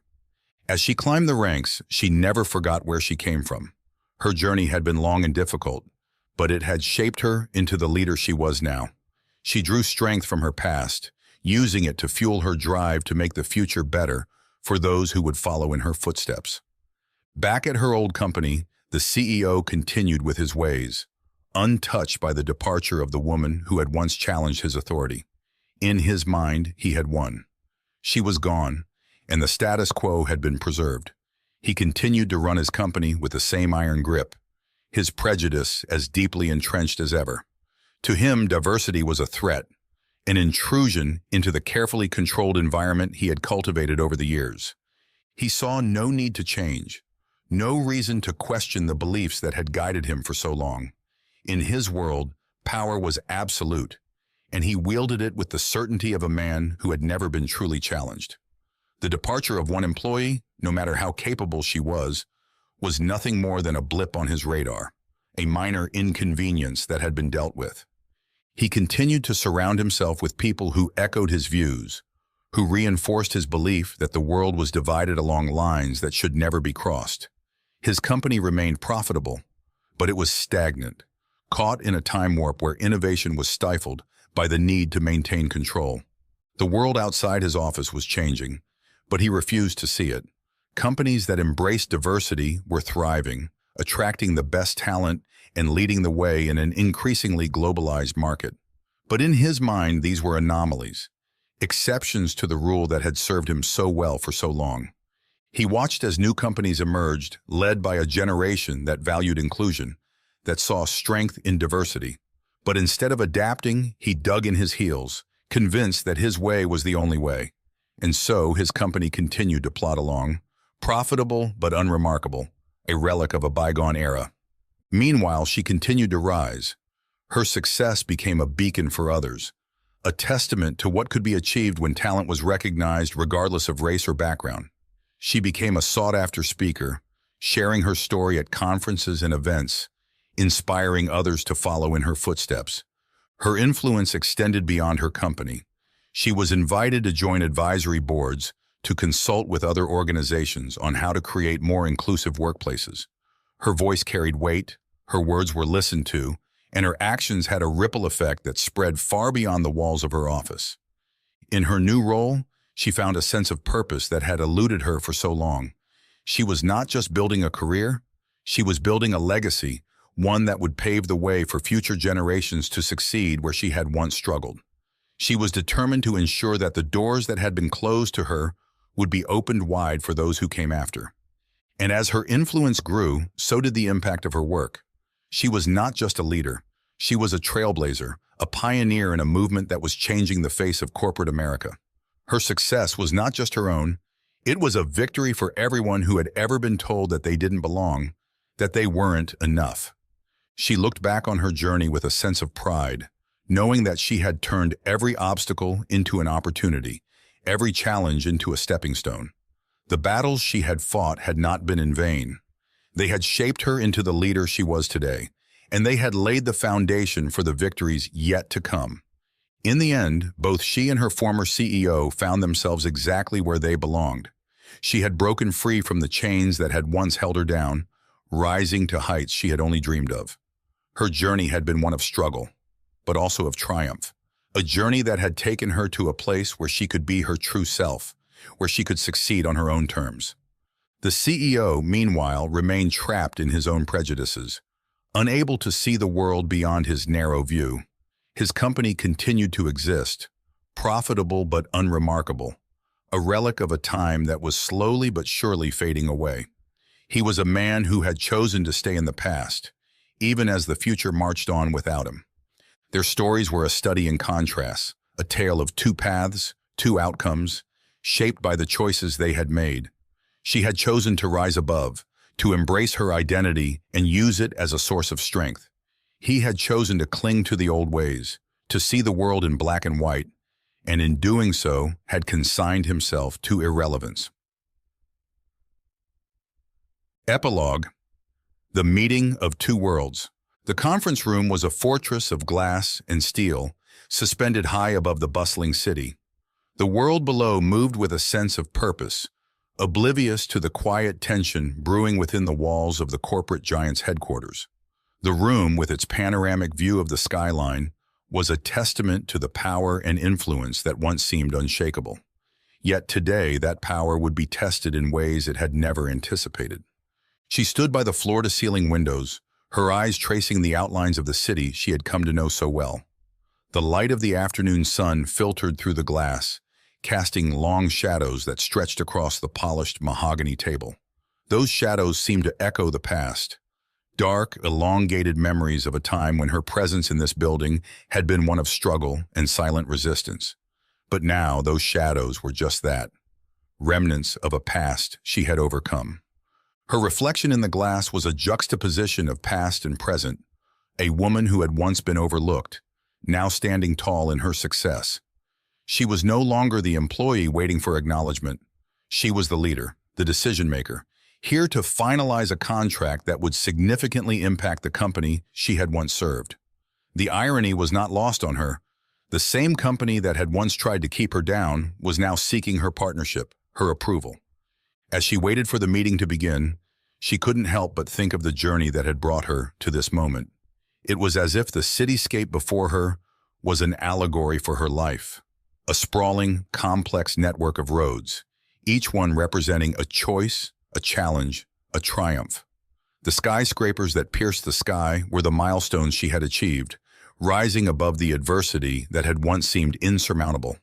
As she climbed the ranks, she never forgot where she came from. Her journey had been long and difficult, but it had shaped her into the leader she was now. She drew strength from her past, using it to fuel her drive to make the future better for those who would follow in her footsteps. Back at her old company, the CEO continued with his ways, untouched by the departure of the woman who had once challenged his authority. In his mind, he had won. She was gone, and the status quo had been preserved. He continued to run his company with the same iron grip, his prejudice as deeply entrenched as ever. To him, diversity was a threat, an intrusion into the carefully controlled environment he had cultivated over the years. He saw no need to change, no reason to question the beliefs that had guided him for so long. In his world, power was absolute, and he wielded it with the certainty of a man who had never been truly challenged. The departure of one employee, no matter how capable she was nothing more than a blip on his radar, a minor inconvenience that had been dealt with. He continued to surround himself with people who echoed his views, who reinforced his belief that the world was divided along lines that should never be crossed. His company remained profitable, but it was stagnant, caught in a time warp where innovation was stifled by the need to maintain control. The world outside his office was changing, but he refused to see it. Companies that embraced diversity were thriving, attracting the best talent and leading the way in an increasingly globalized market. But in his mind, these were anomalies, exceptions to the rule that had served him so well for so long. He watched as new companies emerged, led by a generation that valued inclusion, that saw strength in diversity. But instead of adapting, he dug in his heels, convinced that his way was the only way. And so his company continued to plod along, profitable but unremarkable, a relic of a bygone era. Meanwhile, she continued to rise. Her success became a beacon for others, a testament to what could be achieved when talent was recognized regardless of race or background. She became a sought-after speaker, sharing her story at conferences and events, inspiring others to follow in her footsteps. Her influence extended beyond her company. She was invited to join advisory boards, to consult with other organizations on how to create more inclusive workplaces. Her voice carried weight, her words were listened to, and her actions had a ripple effect that spread far beyond the walls of her office. In her new role, she found a sense of purpose that had eluded her for so long. She was not just building a career, she was building a legacy, one that would pave the way for future generations to succeed where she had once struggled. She was determined to ensure that the doors that had been closed to her would be opened wide for those who came after. And as her influence grew, so did the impact of her work. She was not just a leader, she was a trailblazer, a pioneer in a movement that was changing the face of corporate America. Her success was not just her own, it was a victory for everyone who had ever been told that they didn't belong, that they weren't enough. She looked back on her journey with a sense of pride, knowing that she had turned every obstacle into an opportunity, every challenge into a stepping stone. The battles she had fought had not been in vain. They had shaped her into the leader she was today, and they had laid the foundation for the victories yet to come. In the end, both she and her former CEO found themselves exactly where they belonged. She had broken free from the chains that had once held her down, rising to heights she had only dreamed of. Her journey had been one of struggle, but also of triumph. A journey that had taken her to a place where she could be her true self, where she could succeed on her own terms. The CEO, meanwhile, remained trapped in his own prejudices, unable to see the world beyond his narrow view. His company continued to exist, profitable but unremarkable, a relic of a time that was slowly but surely fading away. He was a man who had chosen to stay in the past, even as the future marched on without him. Their stories were a study in contrasts, a tale of two paths, two outcomes, shaped by the choices they had made. She had chosen to rise above, to embrace her identity and use it as a source of strength. He had chosen to cling to the old ways, to see the world in black and white, and in doing so had consigned himself to irrelevance. Epilogue: The meeting of two worlds. The conference room was a fortress of glass and steel, suspended high above the bustling city. The world below moved with a sense of purpose, oblivious to the quiet tension brewing within the walls of the corporate giant's headquarters. The room, with its panoramic view of the skyline, was a testament to the power and influence that once seemed unshakable. Yet today, that power would be tested in ways it had never anticipated. She stood by the floor-to-ceiling windows, her eyes tracing the outlines of the city she had come to know so well. The light of the afternoon sun filtered through the glass, casting long shadows that stretched across the polished mahogany table. Those shadows seemed to echo the past, dark, elongated memories of a time when her presence in this building had been one of struggle and silent resistance. But now those shadows were just that, remnants of a past she had overcome. Her reflection in the glass was a juxtaposition of past and present, a woman who had once been overlooked, now standing tall in her success. She was no longer the employee waiting for acknowledgement. She was the leader, the decision-maker, here to finalize a contract that would significantly impact the company she had once served. The irony was not lost on her. The same company that had once tried to keep her down was now seeking her partnership, her approval. As she waited for the meeting to begin, she couldn't help but think of the journey that had brought her to this moment. It was as if the cityscape before her was an allegory for her life, a sprawling, complex network of roads, each one representing a choice, a challenge, a triumph. The skyscrapers that pierced the sky were the milestones she had achieved, rising above the adversity that had once seemed insurmountable.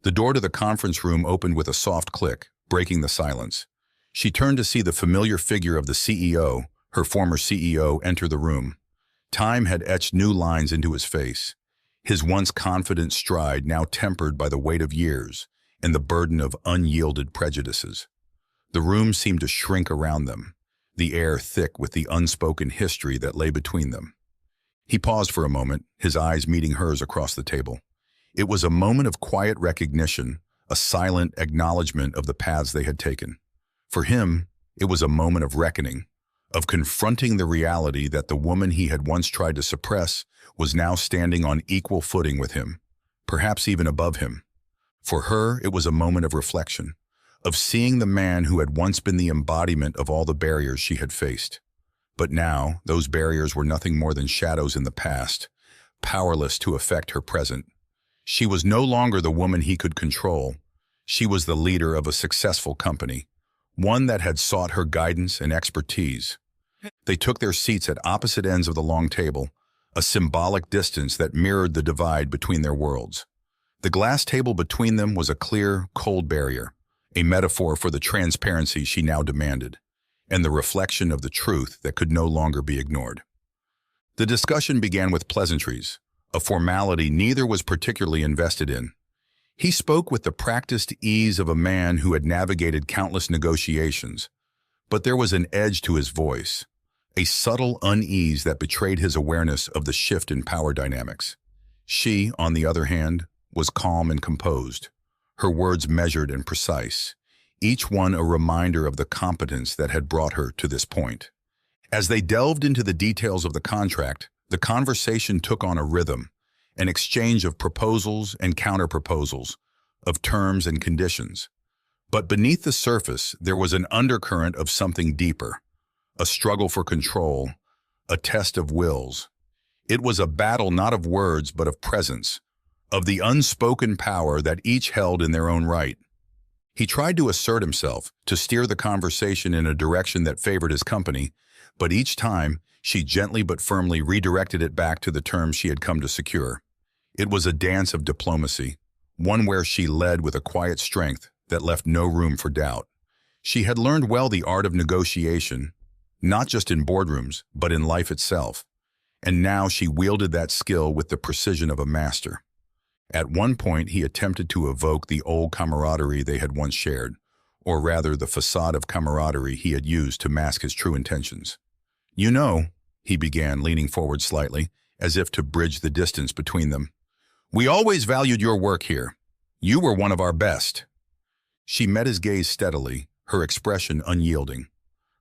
The door to the conference room opened with a soft click, breaking the silence. She turned to see the familiar figure of the CEO, her former CEO, enter the room. Time had etched new lines into his face, his once confident stride now tempered by the weight of years and the burden of unyielded prejudices. The room seemed to shrink around them, the air thick with the unspoken history that lay between them. He paused for a moment, his eyes meeting hers across the table. It was a moment of quiet recognition, a silent acknowledgement of the paths they had taken. For him, it was a moment of reckoning, of confronting the reality that the woman he had once tried to suppress was now standing on equal footing with him, perhaps even above him. For her, it was a moment of reflection, of seeing the man who had once been the embodiment of all the barriers she had faced. But now, those barriers were nothing more than shadows in the past, powerless to affect her present. She was no longer the woman he could control. She was the leader of a successful company, one that had sought her guidance and expertise. They took their seats at opposite ends of the long table, a symbolic distance that mirrored the divide between their worlds. The glass table between them was a clear, cold barrier, a metaphor for the transparency she now demanded, and the reflection of the truth that could no longer be ignored. The discussion began with pleasantries, a formality neither was particularly invested in. He spoke with the practiced ease of a man who had navigated countless negotiations, but there was an edge to his voice, a subtle unease that betrayed his awareness of the shift in power dynamics. She, on the other hand, was calm and composed, her words measured and precise, each one a reminder of the competence that had brought her to this point. As they delved into the details of the contract, the conversation took on a rhythm, an exchange of proposals and counterproposals, of terms and conditions. But beneath the surface, there was an undercurrent of something deeper, a struggle for control, a test of wills. It was a battle not of words but of presence, of the unspoken power that each held in their own right. He tried to assert himself, to steer the conversation in a direction that favored his company, but each time, she gently but firmly redirected it back to the terms she had come to secure. It was a dance of diplomacy, one where she led with a quiet strength that left no room for doubt. She had learned well the art of negotiation, not just in boardrooms, but in life itself. And now she wielded that skill with the precision of a master. At one point, he attempted to evoke the old camaraderie they had once shared, or rather the facade of camaraderie he had used to mask his true intentions. "You know," he began, leaning forward slightly, as if to bridge the distance between them, "we always valued your work here. You were one of our best." She met his gaze steadily, her expression unyielding.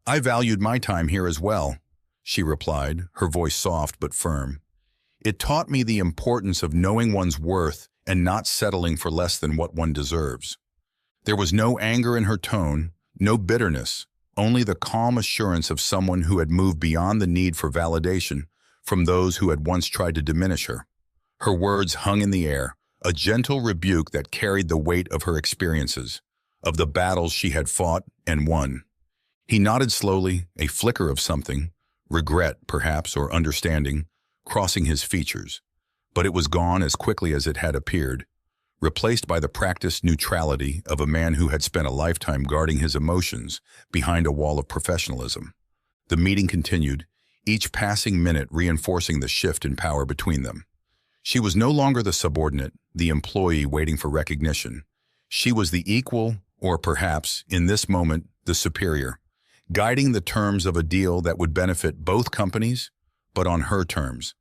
"I valued my time here as well," she replied, her voice soft but firm. "It taught me the importance of knowing one's worth and not settling for less than what one deserves." There was no anger in her tone, no bitterness, only the calm assurance of someone who had moved beyond the need for validation from those who had once tried to diminish her. Her words hung in the air, a gentle rebuke that carried the weight of her experiences, of the battles she had fought and won. He nodded slowly, a flicker of something, regret perhaps or understanding, crossing his features, but it was gone as quickly as it had appeared, replaced by the practiced neutrality of a man who had spent a lifetime guarding his emotions behind a wall of professionalism. The meeting continued, each passing minute reinforcing the shift in power between them. She was no longer the subordinate, the employee waiting for recognition. She was the equal, or perhaps, in this moment, the superior, guiding the terms of a deal that would benefit both companies, but on her terms.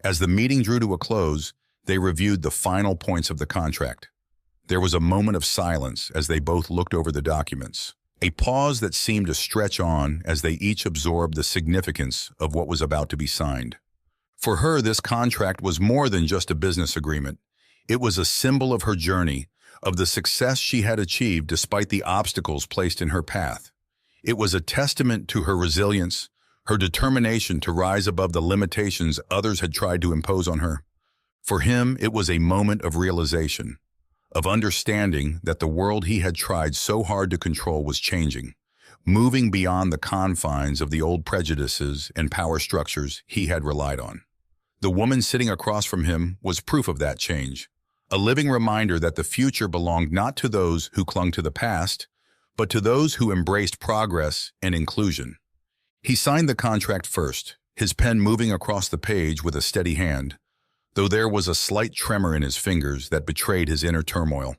As the meeting drew to a close, they reviewed the final points of the contract. There was a moment of silence as they both looked over the documents, a pause that seemed to stretch on as they each absorbed the significance of what was about to be signed. For her, this contract was more than just a business agreement. It was a symbol of her journey, of the success she had achieved despite the obstacles placed in her path. It was a testament to her resilience, her determination to rise above the limitations others had tried to impose on her. For him, it was a moment of realization, of understanding that the world he had tried so hard to control was changing, moving beyond the confines of the old prejudices and power structures he had relied on. The woman sitting across from him was proof of that change, a living reminder that the future belonged not to those who clung to the past, but to those who embraced progress and inclusion. He signed the contract first, his pen moving across the page with a steady hand, though there was a slight tremor in his fingers that betrayed his inner turmoil.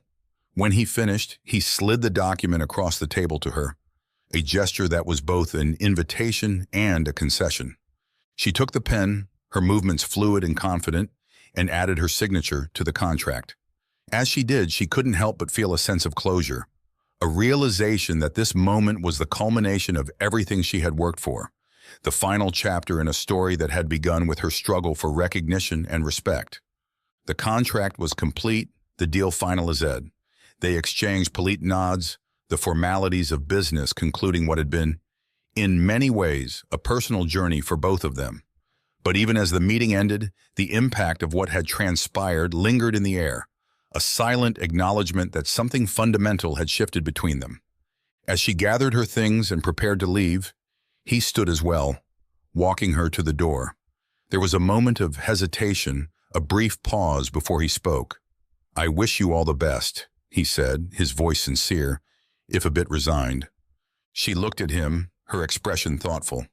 When he finished, he slid the document across the table to her, a gesture that was both an invitation and a concession. She took the pen, her movements fluid and confident, and added her signature to the contract. As she did, she couldn't help but feel a sense of closure, a realization that this moment was the culmination of everything she had worked for, the final chapter in a story that had begun with her struggle for recognition and respect. The contract was complete, the deal finalized. They exchanged polite nods, the formalities of business concluding what had been, in many ways, a personal journey for both of them. But even as the meeting ended, the impact of what had transpired lingered in the air, a silent acknowledgement that something fundamental had shifted between them. As she gathered her things and prepared to leave, he stood as well, walking her to the door. There was a moment of hesitation, a brief pause before he spoke. "I wish you all the best," he said, his voice sincere, if a bit resigned. She looked at him, her expression thoughtful.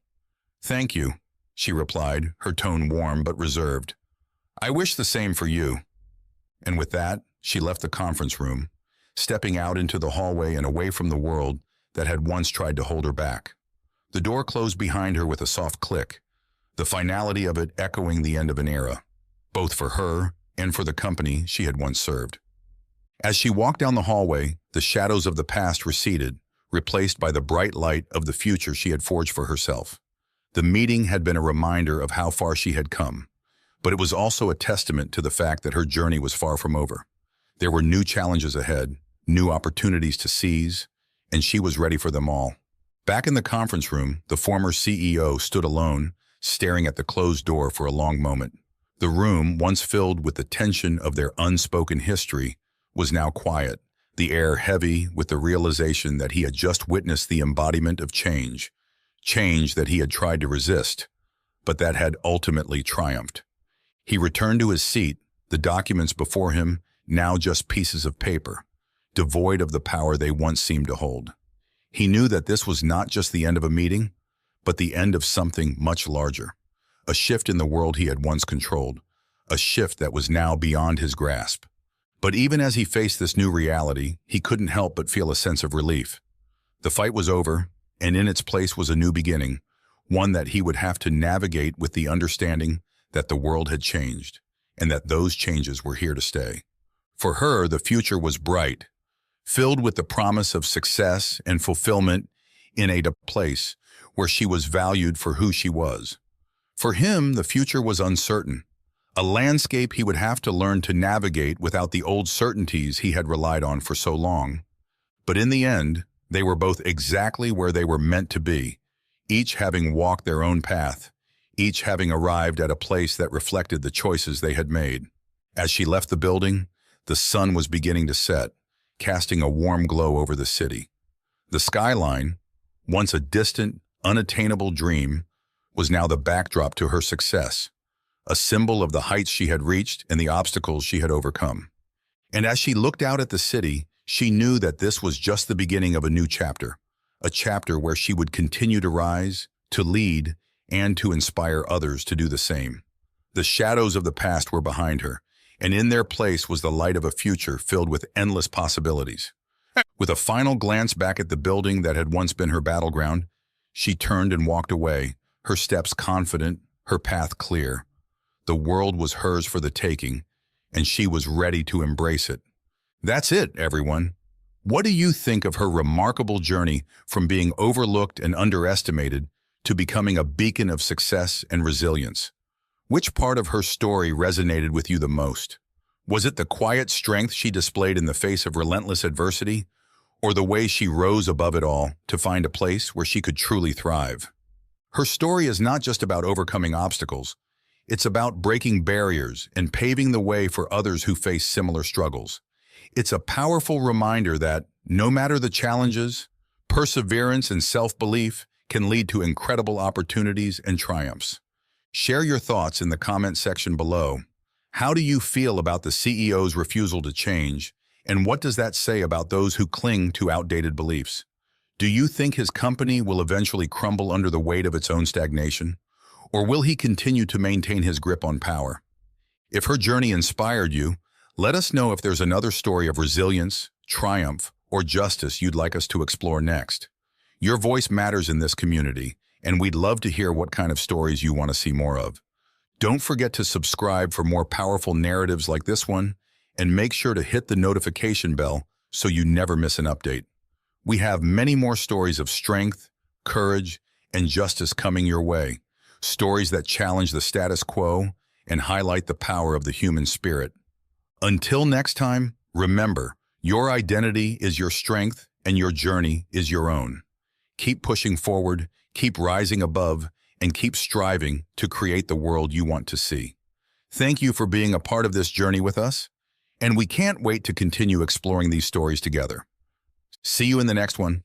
"Thank you," she replied, her tone warm but reserved. "I wish the same for you." And with that, she left the conference room, stepping out into the hallway and away from the world that had once tried to hold her back. The door closed behind her with a soft click, the finality of it echoing the end of an era, both for her and for the company she had once served. As she walked down the hallway, the shadows of the past receded, replaced by the bright light of the future she had forged for herself. The meeting had been a reminder of how far she had come, but it was also a testament to the fact that her journey was far from over. There were new challenges ahead, new opportunities to seize, and she was ready for them all. Back in the conference room, the former CEO stood alone, staring at the closed door for a long moment. The room, once filled with the tension of their unspoken history, was now quiet, the air heavy with the realization that he had just witnessed the embodiment of change, change that he had tried to resist, but that had ultimately triumphed. He returned to his seat, the documents before him now just pieces of paper, devoid of the power they once seemed to hold. He knew that this was not just the end of a meeting, but the end of something much larger. A shift in the world he had once controlled, a shift that was now beyond his grasp. But even as he faced this new reality, he couldn't help but feel a sense of relief. The fight was over, and in its place was a new beginning, one that he would have to navigate with the understanding that the world had changed, and that those changes were here to stay. For her, the future was bright, filled with the promise of success and fulfillment in a place where she was valued for who she was. For him, the future was uncertain, a landscape he would have to learn to navigate without the old certainties he had relied on for so long. But in the end, they were both exactly where they were meant to be, each having walked their own path, each having arrived at a place that reflected the choices they had made. As she left the building, the sun was beginning to set, casting a warm glow over the city. The skyline, once a distant, unattainable dream, was now the backdrop to her success, a symbol of the heights she had reached and the obstacles she had overcome. And as she looked out at the city, she knew that this was just the beginning of a new chapter, a chapter where she would continue to rise, to lead, and to inspire others to do the same. The shadows of the past were behind her, and in their place was the light of a future filled with endless possibilities. With a final glance back at the building that had once been her battleground, she turned and walked away, her steps confident, her path clear. The world was hers for the taking, and she was ready to embrace it. That's it, everyone. What do you think of her remarkable journey from being overlooked and underestimated to becoming a beacon of success and resilience? Which part of her story resonated with you the most? Was it the quiet strength she displayed in the face of relentless adversity, or the way she rose above it all to find a place where she could truly thrive? Her story is not just about overcoming obstacles. It's about breaking barriers and paving the way for others who face similar struggles. It's a powerful reminder that, no matter the challenges, perseverance and self-belief can lead to incredible opportunities and triumphs. Share your thoughts in the comment section below. How do you feel about the CEO's refusal to change, and what does that say about those who cling to outdated beliefs? Do you think his company will eventually crumble under the weight of its own stagnation? Or will he continue to maintain his grip on power? If her journey inspired you, let us know if there's another story of resilience, triumph, or justice you'd like us to explore next. Your voice matters in this community, and we'd love to hear what kind of stories you want to see more of. Don't forget to subscribe for more powerful narratives like this one, and make sure to hit the notification bell so you never miss an update. We have many more stories of strength, courage, and justice coming your way. Stories that challenge the status quo and highlight the power of the human spirit. Until next time, remember, your identity is your strength and your journey is your own. Keep pushing forward, keep rising above, and keep striving to create the world you want to see. Thank you for being a part of this journey with us, and we can't wait to continue exploring these stories together. See you in the next one.